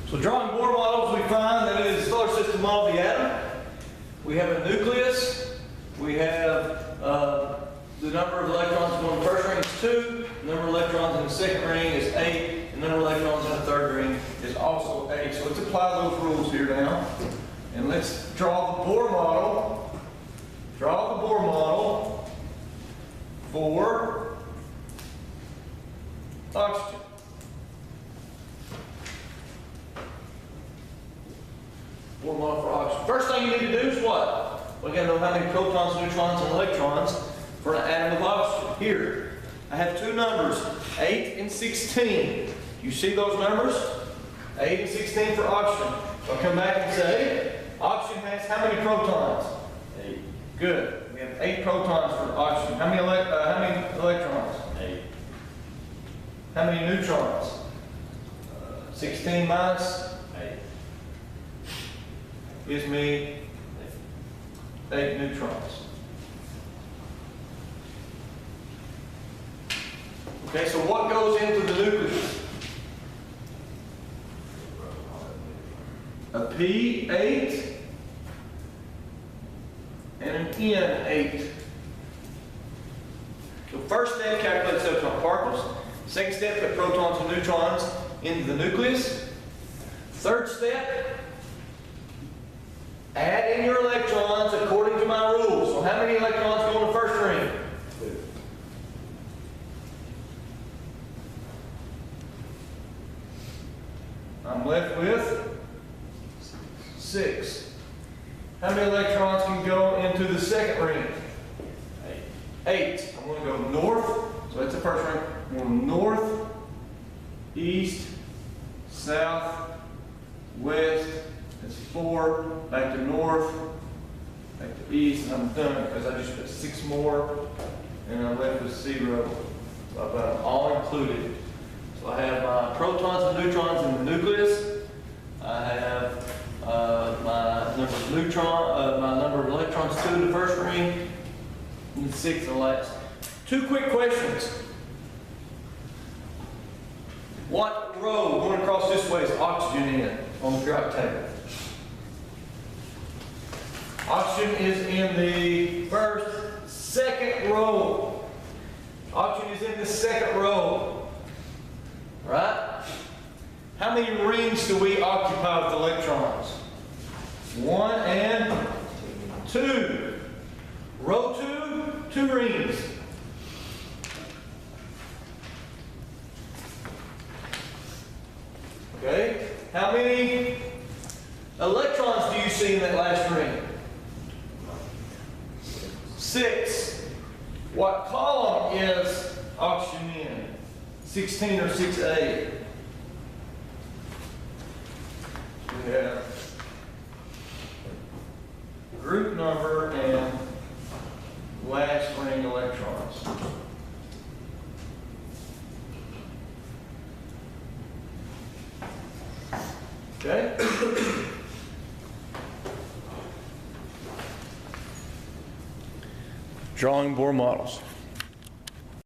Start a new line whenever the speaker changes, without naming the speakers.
So drawing Bohr models, we find that in the solar system model of the atom, we have a nucleus, we have the number of electrons going in the first ring is 2, the number of electrons in the second ring is 8, and the number of electrons in the third ring is also 8. So let's apply those rules here now. And let's draw the Bohr model. Draw the Bohr model for oxygen. Bohr model for oxygen. First thing you need to do is what? We got to know how many protons, neutrons, and electrons for an atom of oxygen. Here, I have two numbers, 8 and 16. You see those numbers? 8 and 16 for oxygen. So I'll come back and say, oxygen has how many protons? 8. Good. We have 8 protons for oxygen. How many electrons? 8. How many neutrons? 16 minus 8 gives me 8 neutrons. Okay, so what goes into the nucleus? A P8 and an N8. So first step, calculate subatomic particles. Second step, put protons and neutrons into the nucleus. Third step, add in your electrons according to my rules. So how many electrons go in the first ring? 2. I'm left with 6. How many electrons can go into the second ring? 8. I'm going to go north, so that's the first ring. I'm going north, east, south, west. That's 4. Back to north, back to east, and I'm done because I just put 6 more, and I'm left with 0. So I've got them all included. So I have my protons and neutrons in the nucleus. I have my number of electrons 2 in the first ring, and 6 in the last. 2 quick questions. What row going across this way is oxygen in on the periodic table? Oxygen is in the second row. Oxygen is in the second row. Right? How many rings do we occupy with electrons? 1 and 2. Row 2, 2 rings. Okay? How many electrons do you see in that last ring? 6. What column is oxygen in? 16 or 6A? We have group number and last ring electrons. Okay? Drawing Bohr models.